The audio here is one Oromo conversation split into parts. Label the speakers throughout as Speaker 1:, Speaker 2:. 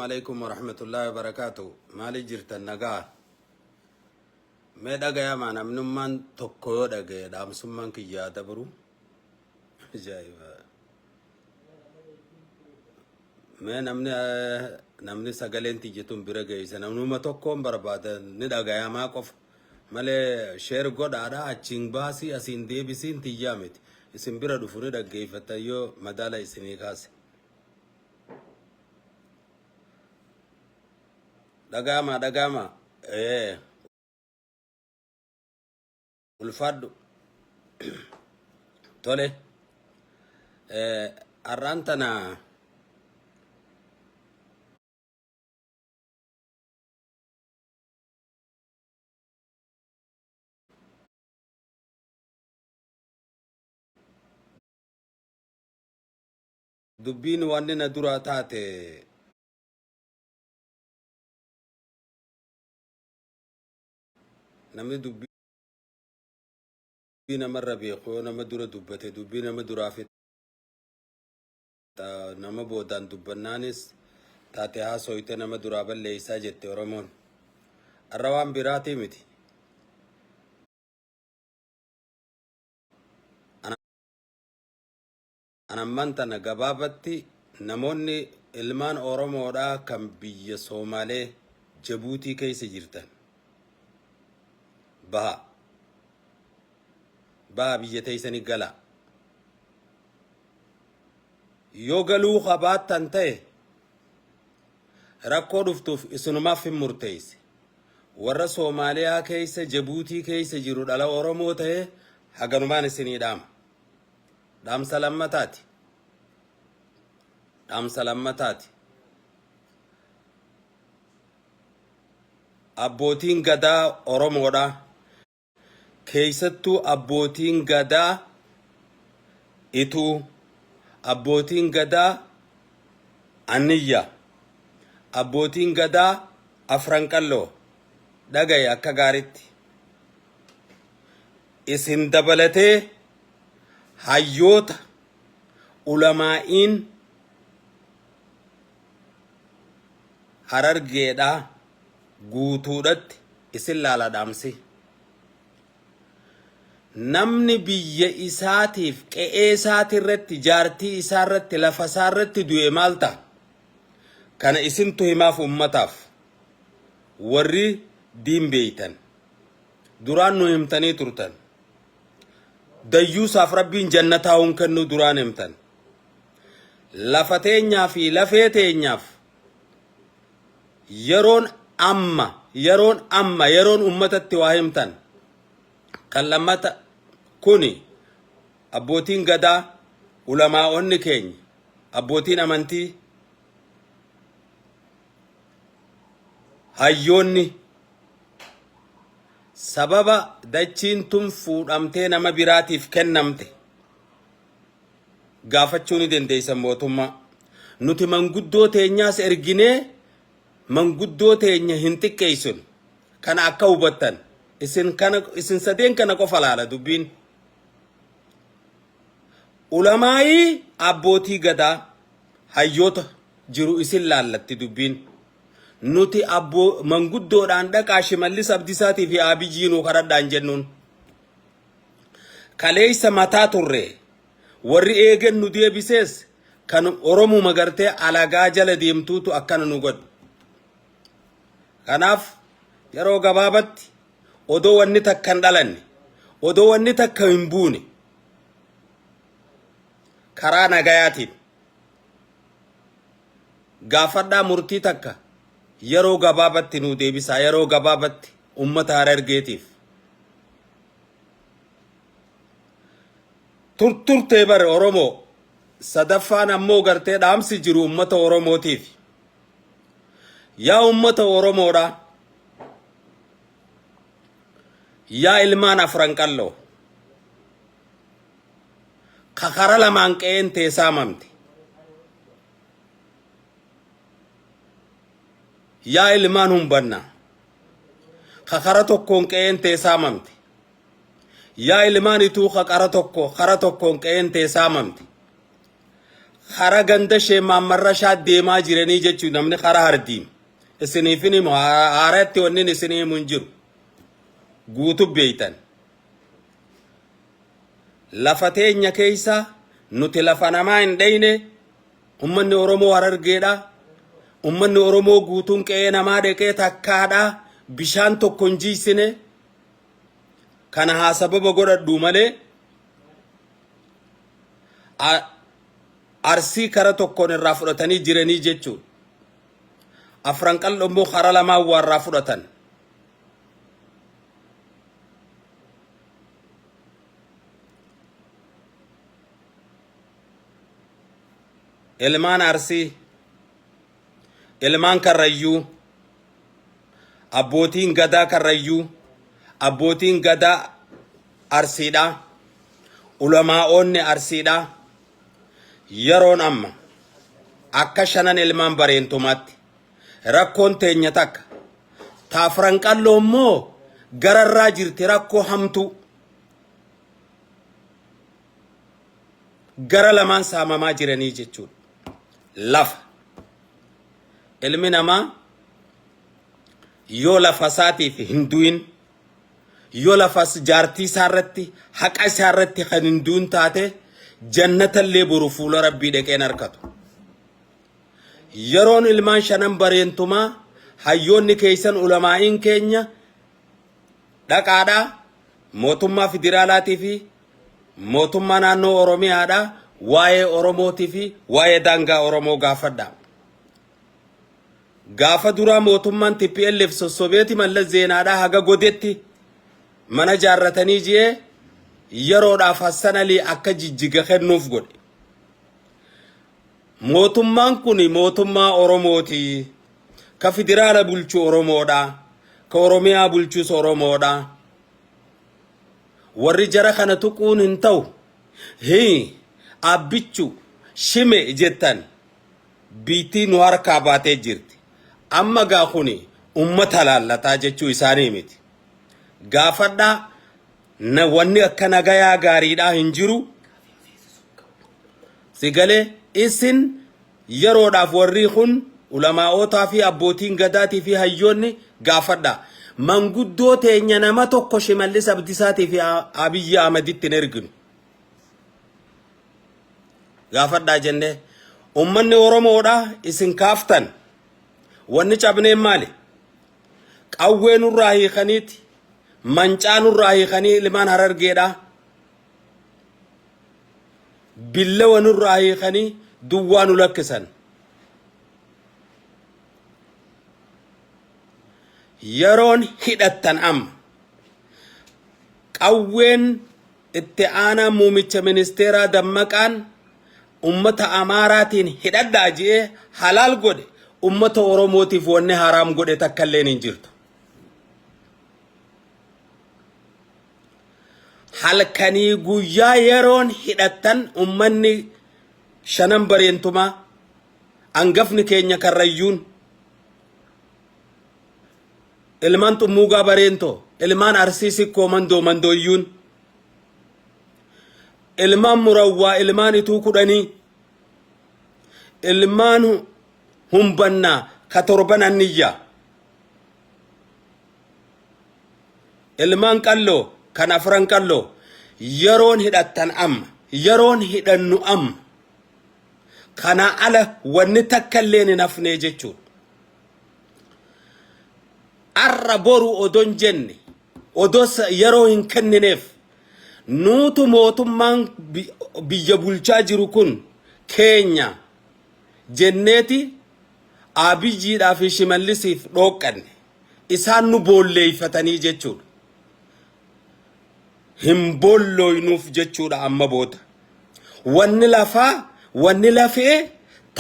Speaker 1: عليكم ورحمة الله وبركاته. مالي جرت النجاة ما دقيا ما نمن من تكو دقيا دام سمن كي جاتا برو جايبا ما نمن سجلين تيجتون برجعي سنمن ما تكون بربادا ندقيا ما قف ماله شير قد ada acing basi asin de bisin tijamit isin bira dufune daqgiya fatayo madala isini kas dagama ulfaddu tole arrantana dubbin wanni na dura taate namni dubbii namarra beeku nama dura dubbate dubbii nama duraafit nama boodaan dubbannaanis taate haasoyte nama duraa balleeysaa jette Oromoon arra waan biraatii miti anamman tana gabaabatti namoonni ilmaan Oromoodhaa kan biyya Soomaalee Jabuutii keessa jirtan baha biyya teessanii gala yoo galuu qabaattan ta'e rakkoo dhuftuuf isunumaaf hin murteesse warra Soomaaliyaa keessa Jabuutii keessa jiru dhala Oromoo ta'e haganumaan isinii dhaamsa lammataati abbootiin gadaa Oromoodha keessattuu abbootiin gadaa ituu abbootiin gadaa aniyya abbootiin gadaa afran qalloo dhagaye akka gaaritti isin dabalatee hayyoota ulamaa'iin Harargeedha guutuudhatti isin laala dhaamsi namni biyya isaatiif qe'ee isaatirratti jaartii isaarratti lafa isaarratti du'e maalta kana isintu himaaf ummataaf warri diinbeeytan duraan nu himtanii turtan dayyuusaaf rabbiin jannataa'uun kennu duraan himtan lafa teenyaa fi lafee teenyaaf yeroon ummatatti waa himtan kan lammata kuni abbootiin gadaa ulamaa'onni keenya abbootiin amantii hayyoonni sababa dachiin tun fuudhamtee nama biraatiif kennamte gaafachuu ni dandeessan mootummaa nuti manguddoo teenyaas erginee manguddoo teenya hin xiqqeessun kana akka hubattan isin sadeen kana qofa laala dubbiin ulamaa'ii abbootii gadaa hayyoota jiru isin laallatti dubbiin nuti manguddoodhaan dhaqaa Shimallis Abdiisaatii fi Abiyyiinuu karadhaan jennuun kaleeysa mataa turre warri eegen nu deebisees kan Oromoo magartee alagaa jala deemtuutu akkana nu godhu kanaaf yeroo gabaabatti odoo wanni takka hin dhalanne odoo wanni takka hin buune karaa nagayaatiin gaafadhaa murtii takka yeroo gabaabatti nu deebisaa yeroo gabaabatti ummata Harargeetiif turturtee bare Oromoo sadaffaan ammoo gartee dhaamsi jiru ummata Oromootiif yaa ummata Oromoodha yaa ilmaan afran qalloo kakara lamaan qe'een teessaamamte yaa ilmaan humbanna kakara tokkoon qe'een teessaamamte yaa ilmaan ituu kara tokkoon qe'een teessaamamte khara ganda sheema marrashaa deemaa jiranii jechuu namni khara hardiim isiniifini haaratti wannin isinii munjiru guutu beeytan lafa teenya keeysa nuti lafa namaa hin dheyne ummanni oromoo harargeedha ummanni oromoo guutuun qe'ee namaa dheqee takkaadha bishaan tokko hin jiisine kana haa sababa godhadhu malee arsii kara tokkoon irraa fudhatanii jiranii jechuun afran qal'oo immoo kara lamaa warraa fudhatan ilmaan arsii ilmaan karrayyuu abbootiin gadaa karrayyuu abbootiin gadaa arsiidha ulamaa'oonni arsiidha yeroon amma akka shanan ilmaan bareentumaatti rakkoon teenya takka taafran qalloo immoo gararraa jirti rakkoo hamtu gara lamaan saamamaa jiranii jechuudha lafa ilmi namaa yoo lafa isaatiif hin du'in yoo lafas jaartii isaarratti haqa isaarratti kan hin du'in taate jannatallee boru fuula rabbii dhaqeen harkatu yeroon ilmaan shanan bareentumaa hayyoonni keeysan ulamaa'iin keenya dhaqaadha mootummaa federaalaatii fi mootummaa naannoo oromiyaadha waa'ee oromootii fi waa'ee daangaa oromoo gaafadha gaafa duraa mootummaan TPLF sossobeeti mallas zeenaadha haga godetti mana jaarratanii ji'ee yeroodhaaf hassanalii akka jijjiga kennuuf godhe mootummaan kun mootummaa oromooti ka federaala bulchuu oromoodha ka oromiyaa bulchuus oromoodha warri jara kana tuquun hin ta'u abbichu shime jettan biitii nu harkaa baatee jirti amma gaa kuni ummata laallataa jechuu isaanii miti gaafadha na wanni akka nagayaa gaariidhaa hin jiru sigalee isin yeroodhaaf warri kun ulamaa'ootaa fi abbootiin gadaatii fi hayyoonni gaafadha manguddoo teenya nama tokko Shimallis Abdiisaatii fi Abiyyi Ahmeditti hin erginu gaafadha jenne ummanni oromoodha isin kaaftan wanni cabneen maali qawwee nurraa hiikaniiti mancaa nurraa hiikanii ilmaan harargeedha billawa nurraa hiikanii duwwaa nu lakkisan yeroon hidhattan amma qawween itti aanaa muumicha ministeeraa Dammaqaan ummata amaaraatiin hidhadhaa ji'ee halaal godhe ummata oromootiif wanni haraam godhe takkalleen hin jirtu halkanii guyyaa yeroon hidhattan ummanni shanan bareentumaa angafni keenya karrayyuun ilmaan xummuugaa bareentoo ilmaan arsii sikkoo mandooyyuun ilmaan murawwaa ilmaan ituu kudhanii ilmaan humbannaa ka torban anniyyaa ilmaan qalloo kan afran qalloo yeroon hidhattan amma yeroon hidhannu amma kana ala wanni takkalleen hin hafne jechuudha arra boru odon jenne odos yeroo hin kennineef nuutu mootummaan biyya bulchaa jiru kun keenya jenneeti Abiyyiidhaa fi Shimallisiif dhooqqanne isaan nu boolleeyfatanii jechuudha hin boolloynuuf jechuudha amma booda wanni lafaa wanni lafee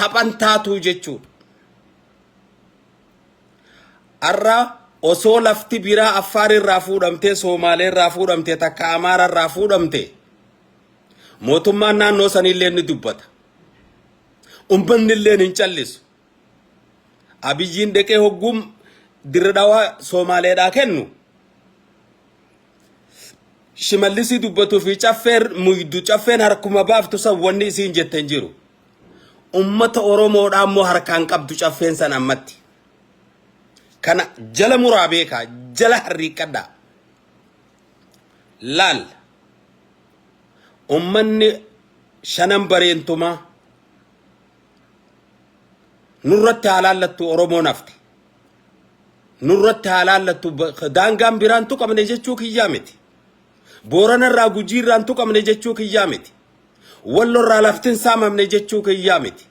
Speaker 1: taphan taatuu jechuudha arra osoo lafti biraa Affaar irraa fuudhamtee Somaalee irraa fuudhamtee takka Amaara irraa fuudhamtee mootummaan naannoo sanillee ni dubbata ummanni illee hin callisu Abiyyiin deqee hoggum dirredawaa Somaaleedhaa kennu Shimallisi dubbatu fi caffeer muydu caffeen harkuma baaftu san wanni isiin jetten jiru ummata oromoodha ammoo harkaan qabdu caffeen san ammatti kana jala muraabeeka jala harriiqadha laal ummanni shanan bareentuma nurratti halaallattu oromoo nafti nurratti halaallattu daangaan biraan tuqamne jechuu kiyyaa miti booranarraa gujiirraan tuqamne jechuu kiyyaa miti wallorraa laftin saamamne jechuu kiyyaa miti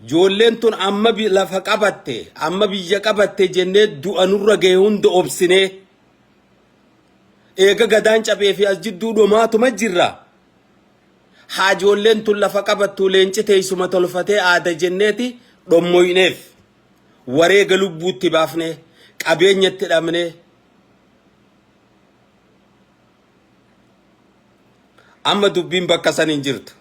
Speaker 1: joolleen tun amma lafa qabatte amma biyya qabatte jennee du'a nurra ga'e hunda obsinee eega gadaan cabee fi as jidduu dhumaatuma jirra haa joolleen tun lafa qabattu leenci teessuma tolfatee aada jenneeti dhommoyneef wareega lubbuutti baafne qabeenyatti dhabne amma dubbiin bakka san hin jirtu